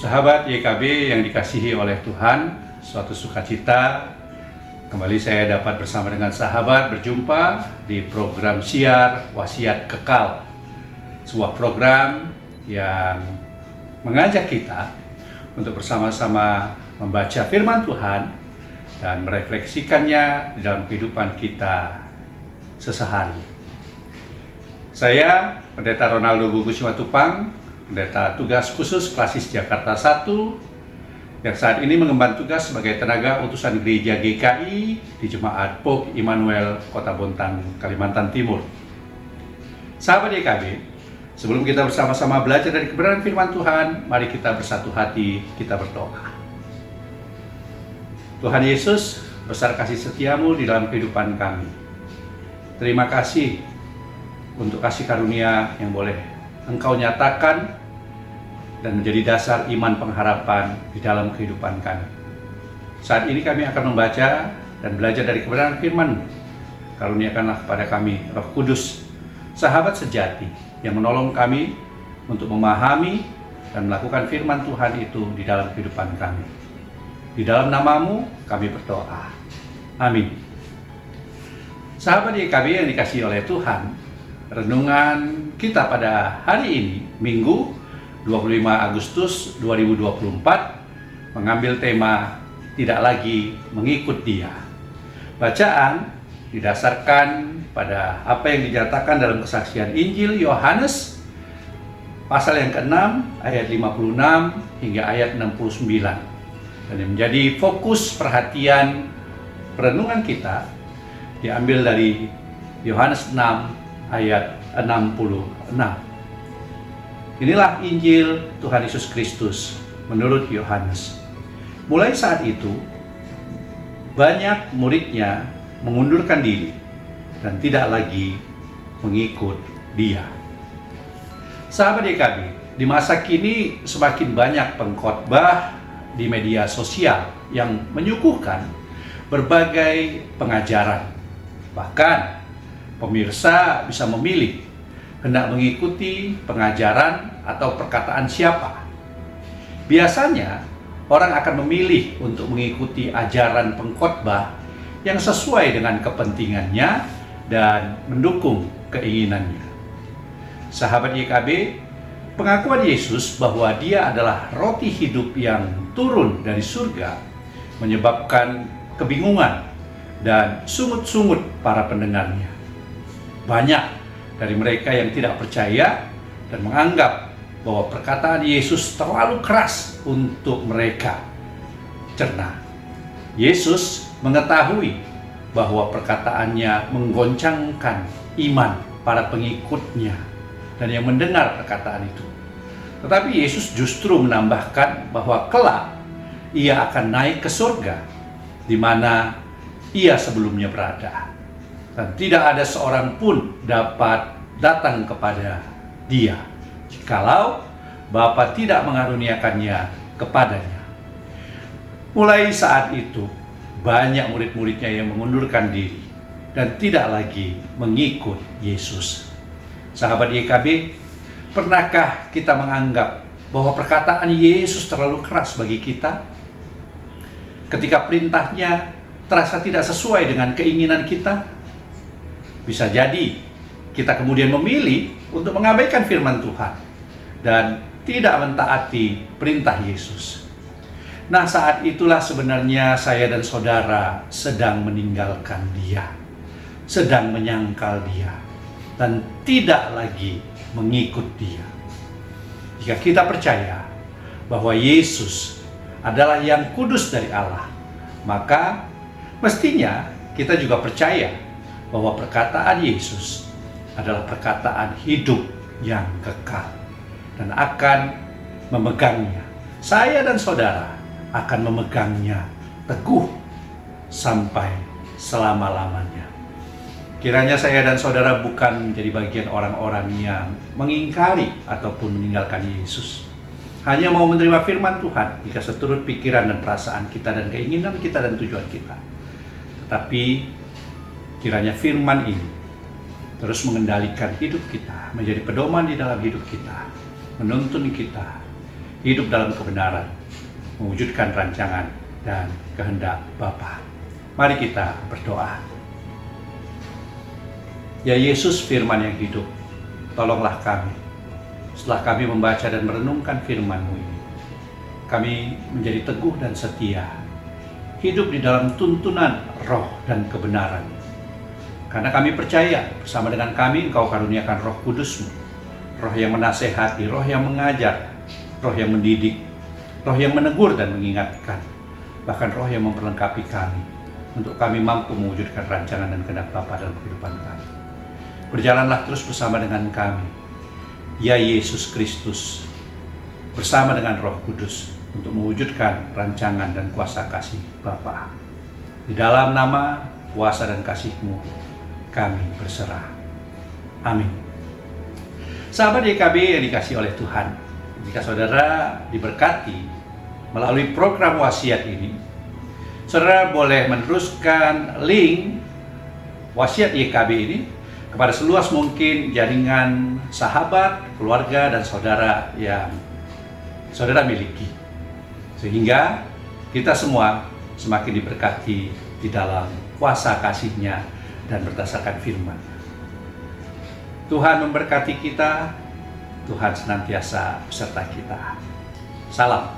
Sahabat YKB yang dikasihi oleh Tuhan, suatu sukacita kembali saya dapat bersama dengan sahabat berjumpa di program siar Wasiat Kekal. Sebuah program yang mengajak kita untuk bersama-sama membaca firman Tuhan dan merefleksikannya di dalam kehidupan kita sehari-hari. Saya, Pendeta Ronaldo Gugus Simatupang, Pendeta Tugas Khusus Klasis Jakarta 1, yang saat ini mengemban tugas sebagai tenaga utusan Gereja GKI di Jemaat Pope Immanuel, Kota Bontang, Kalimantan Timur. Sahabat YKB, sebelum kita bersama-sama belajar dari kebenaran firman Tuhan, mari kita bersatu hati, kita berdoa. Tuhan Yesus, besar kasih setiamu di dalam kehidupan kami. Terima kasih untuk kasih karunia yang boleh Engkau nyatakan dan menjadi dasar iman pengharapan di dalam kehidupan kami. Saat ini kami akan membaca dan belajar dari kebenaran firman. Karuniakanlah kepada kami Roh Kudus, sahabat sejati yang menolong kami untuk memahami dan melakukan firman Tuhan itu di dalam kehidupan kami. Di dalam nama-Mu kami berdoa. Amin. Sahabat YKB yang dikasihi oleh Tuhan, renungan kita pada hari ini, Minggu 25 Agustus 2024, mengambil tema tidak lagi mengikut Dia. Bacaan didasarkan pada apa yang dinyatakan dalam kesaksian Injil Yohanes pasal yang ke-6 ayat 56 hingga ayat 69. Dan yang menjadi fokus perhatian perenungan kita diambil dari Yohanes 6 ayat 66. Inilah Injil Tuhan Yesus Kristus menurut Yohanes. Mulai saat itu, banyak muridnya mengundurkan diri dan tidak lagi mengikut Dia. Sahabat YKB, di masa kini semakin banyak pengkhotbah di media sosial yang menyuguhkan berbagai pengajaran. Bahkan pemirsa bisa memilih hendak mengikuti pengajaran atau perkataan siapa. Biasanya orang akan memilih untuk mengikuti ajaran pengkhotbah yang sesuai dengan kepentingannya dan mendukung keinginannya. Sahabat YKB, pengakuan Yesus bahwa Dia adalah roti hidup yang turun dari surga menyebabkan kebingungan dan sungut-sungut para pendengarnya. Banyak dari mereka yang tidak percaya dan menganggap bahwa perkataan Yesus terlalu keras untuk mereka cerna. Yesus mengetahui bahwa perkataannya menggoncangkan iman para pengikutnya dan yang mendengar perkataan itu. Tetapi Yesus justru menambahkan bahwa kelak Ia akan naik ke surga di mana Ia sebelumnya berada. Dan tidak ada seorang pun dapat datang kepada Dia jikalau Bapa tidak mengaruniakannya kepadanya. Mulai saat itu, banyak murid-muridnya yang mengundurkan diri dan tidak lagi mengikut Yesus. Sahabat YKB, pernahkah kita menganggap bahwa perkataan Yesus terlalu keras bagi kita? Ketika perintahnya terasa tidak sesuai dengan keinginan kita? Bisa jadi kita kemudian memilih untuk mengabaikan firman Tuhan dan tidak mentaati perintah Yesus. Nah, saat itulah sebenarnya saya dan saudara sedang meninggalkan Dia, sedang menyangkal Dia, dan tidak lagi mengikut Dia. Jika kita percaya bahwa Yesus adalah yang kudus dari Allah, maka mestinya kita juga percaya bahwa perkataan Yesus adalah perkataan hidup yang kekal dan akan memegangnya. Saya dan saudara akan memegangnya teguh sampai selama-lamanya. Kiranya saya dan saudara bukan menjadi bagian orang-orang yang mengingkari ataupun meninggalkan Yesus. Hanya mau menerima firman Tuhan jika seturut pikiran dan perasaan kita dan keinginan kita dan tujuan kita. Tetapi kiranya firman ini terus mengendalikan hidup kita, menjadi pedoman di dalam hidup kita, menuntun kita hidup dalam kebenaran, mewujudkan rancangan dan kehendak Bapa. Mari kita berdoa. Ya Yesus, firman yang hidup, tolonglah kami. Setelah kami membaca dan merenungkan firman-Mu ini, kami menjadi teguh dan setia, hidup di dalam tuntunan roh dan kebenaran. Karena kami percaya bersama dengan kami Engkau karuniakan Roh Kudus-Mu, roh yang menasehati, roh yang mengajar, roh yang mendidik, roh yang menegur dan mengingatkan, bahkan roh yang memperlengkapi kami untuk kami mampu mewujudkan rancangan dan kehendak Bapa dalam kehidupan kami. Berjalanlah terus bersama dengan kami, ya Yesus Kristus, bersama dengan Roh Kudus untuk mewujudkan rancangan dan kuasa kasih Bapa. Di dalam nama, kuasa dan kasih-Mu kami berserah. Amin. Sahabat YKB yang dikasihi oleh Tuhan, jika saudara diberkati melalui program wasiat ini, saudara boleh meneruskan link wasiat YKB ini kepada seluas mungkin jaringan sahabat, keluarga, dan saudara yang saudara miliki, sehingga kita semua semakin diberkati di dalam kuasa kasih-Nya dan berdasarkan firman. Tuhan memberkati kita, Tuhan senantiasa beserta kita. Salam.